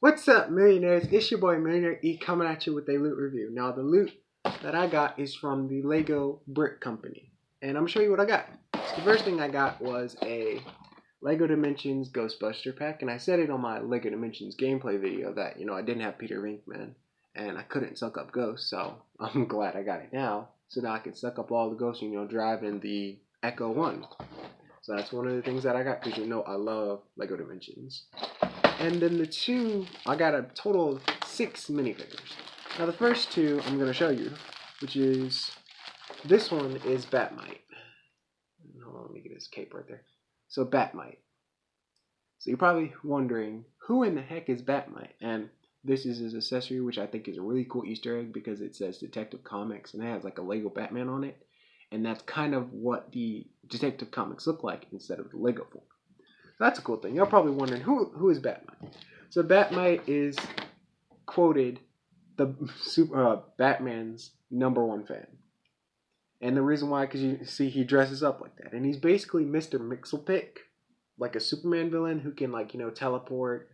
What's up, millionaires? It's your boy Millionaire E coming at you with a loot review. Now, the loot that I got is from the Lego Brick Company, and I'm gonna show you what I got. So the first thing I got was a Lego Dimensions Ghostbuster pack, and I said it on my Lego Dimensions gameplay video that I didn't have Peter Venkman and I couldn't suck up ghosts, so I'm glad I got it now. So now I can suck up all the ghosts, drive in the Echo 1. So that's one of the things that I got because I love Lego Dimensions. And then the two, I got a total of 6 minifigures. Now the first two I'm going to show you, which is, this one is Batmite. Hold on, let me get his cape right there. So Batmite. So you're probably wondering, who in the heck is Batmite? And this is his accessory, which I think is a really cool Easter egg because it says Detective Comics and it has like a Lego Batman on it. And that's kind of what the Detective Comics look like instead of the Lego form. That's a cool thing. You're probably wondering, who is Batmite? So Batmite is quoted the Batman's #1 fan. And the reason why, because you see he dresses up like that. And he's basically Mr. Mixelpick, like a Superman villain who can teleport,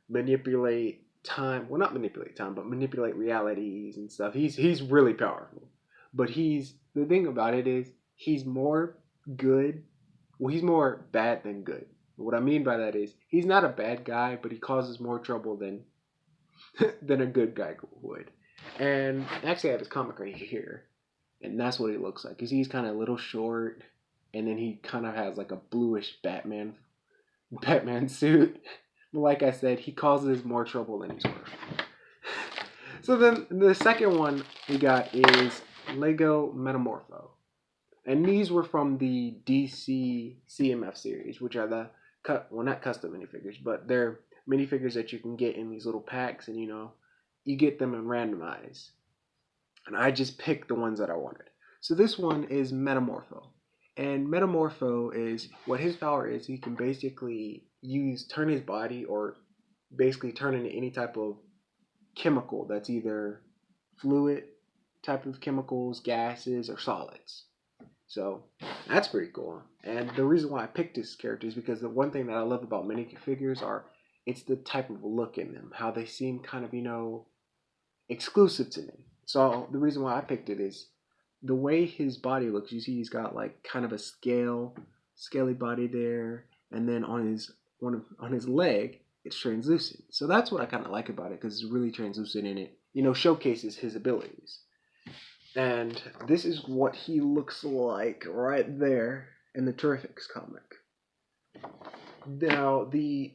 manipulate time. Well, not manipulate time, but manipulate realities and stuff. He's really powerful. But the thing about it is he's more good. Well, he's more bad than good. What I mean by that is he's not a bad guy, but he causes more trouble than a good guy would. And actually I have his comic right here. And that's what he looks like. Because he's kind of a little short. And then he kind of has like a bluish Batman suit. But like I said, he causes more trouble than he's worth. So then the second one we got is Lego Metamorpho. And these were from the DC CMF series, which are not custom minifigures, but they're minifigures that you can get in these little packs, and you get them in randomize. And I just picked the ones that I wanted. So this one is Metamorpho. And Metamorpho is, what his power is, he can basically turn his body, or basically turn into any type of chemical that's either fluid type of chemicals, gases, or solids. So that's pretty cool. And the reason why I picked this character is because the one thing that I love about minifigures it's the type of look in them, how they seem kind of, exclusive to me. So the reason why I picked it is the way his body looks. You see he's got like kind of a scaly body there, and then on his leg it's translucent. So that's what I kind of like about it, because it's really translucent in it, showcases his abilities. And this is what he looks like right there in the Terrifics comic. Now, the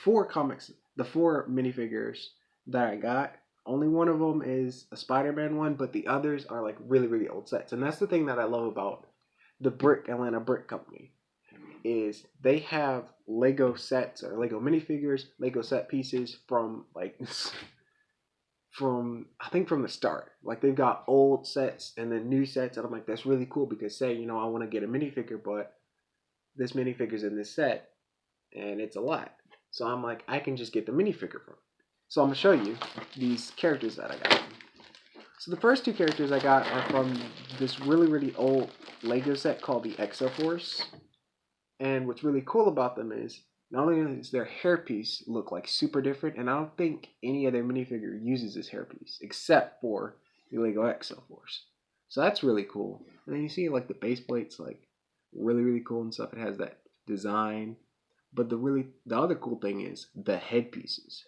four minifigures that I got, only one of them is a Spider-Man one, but the others are like really, really old sets. And that's the thing that I love about the Atlanta Brick Company, is they have Lego sets or Lego minifigures, Lego set pieces from from the start. Like, they've got old sets and then new sets, and I'm like, that's really cool, because say I want to get a minifigure, but this minifigure's in this set and it's a lot, so I'm like, I can just get the minifigure from it. So I'm gonna show you these characters that I got. So the first two characters I got are from this really, really old Lego set called the Exoforce. And what's really cool about them is not only does their hairpiece look like super different, and I don't think any other minifigure uses this hairpiece except for the Lego Exoforce. So that's really cool. And then you see like the base plate's like really, really cool and stuff. It has that design. But the other cool thing is the headpieces.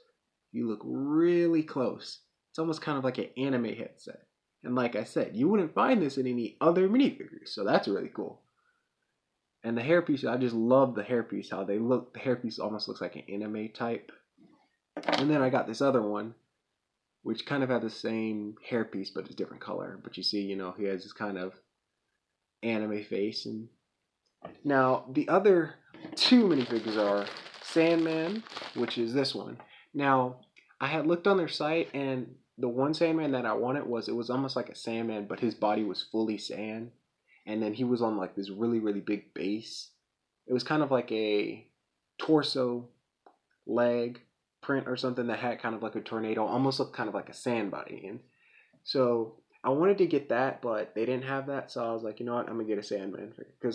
You look really close. It's almost kind of like an anime headset. And like I said, you wouldn't find this in any other minifigures. So that's really cool. And the hairpiece, I just love the hairpiece, how they look. The hairpiece almost looks like an anime type. And then I got this other one, which kind of had the same hairpiece, but it's different color. But you see, he has this kind of anime face. And now, the other two minifigures are Sandman, which is this one. Now, I had looked on their site, and the one Sandman that I wanted it was almost like a Sandman, but his body was fully sand. And then he was on like this really, really big base. It was kind of like a torso leg print or something that had kind of like a tornado, almost looked kind of like a sand body. And so I wanted to get that, but they didn't have that. So I was like, you know what, I'm going to get a Sandman figure. Because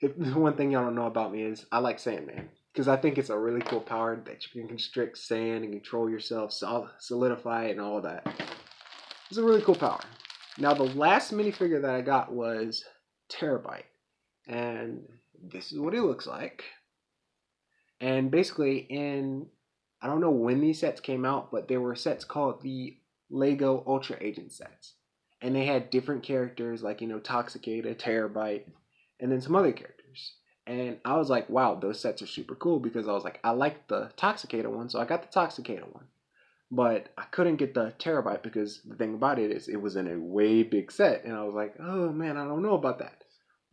the one thing y'all don't know about me is I like Sandman. because I think it's a really cool power that you can constrict sand and control yourself, solidify it, and all of that. It's a really cool power. Now, the last minifigure that I got was Terabyte, and this is what it looks like. And basically, I don't know when these sets came out, but there were sets called the Lego Ultra Agent sets, and they had different characters like Toxicata, Terabyte, and then some other characters. And I was like, wow, those sets are super cool, because I was like, I like the Toxicata one, so I got the Toxicata one. But I couldn't get the Terabyte because the thing about it is it was in a way big set, and I was like, oh man, I don't know about that.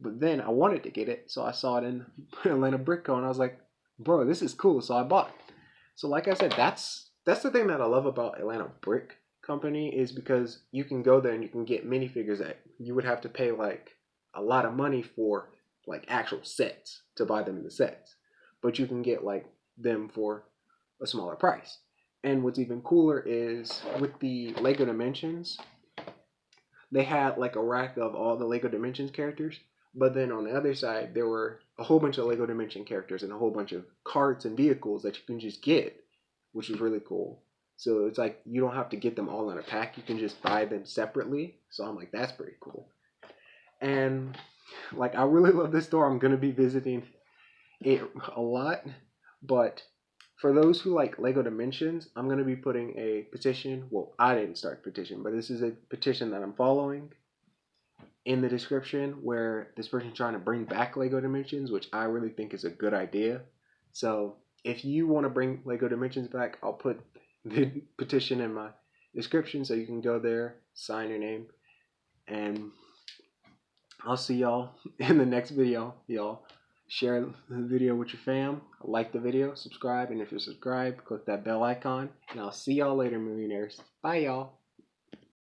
But then I wanted to get it, so I saw it in Atlanta Brick Co, and I was like, bro, this is cool, so I bought it. So like I said, that's the thing that I love about Atlanta Brick Company, is because you can go there and you can get minifigures that you would have to pay like a lot of money for, like actual sets, to buy them in the sets. But you can get like them for a smaller price. And what's even cooler is with the Lego Dimensions, they had like a rack of all the Lego Dimensions characters, but then on the other side, there were a whole bunch of Lego Dimension characters and a whole bunch of carts and vehicles that you can just get, which is really cool. So it's like you don't have to get them all in a pack, you can just buy them separately. So I'm like, that's pretty cool. And like, I really love this store. I'm going to be visiting it a lot, but for those who like Lego Dimensions, I'm going to be putting a petition. Well, I didn't start the petition, but this is a petition that I'm following in the description, where this person's trying to bring back Lego Dimensions, which I really think is a good idea. So if you want to bring Lego Dimensions back, I'll put the petition in my description so you can go there, sign your name, and I'll see y'all in the next video. Y'all share the video with your fam, like the video, subscribe, and if you're subscribed, click that bell icon, and I'll see y'all later, millionaires. Bye, y'all.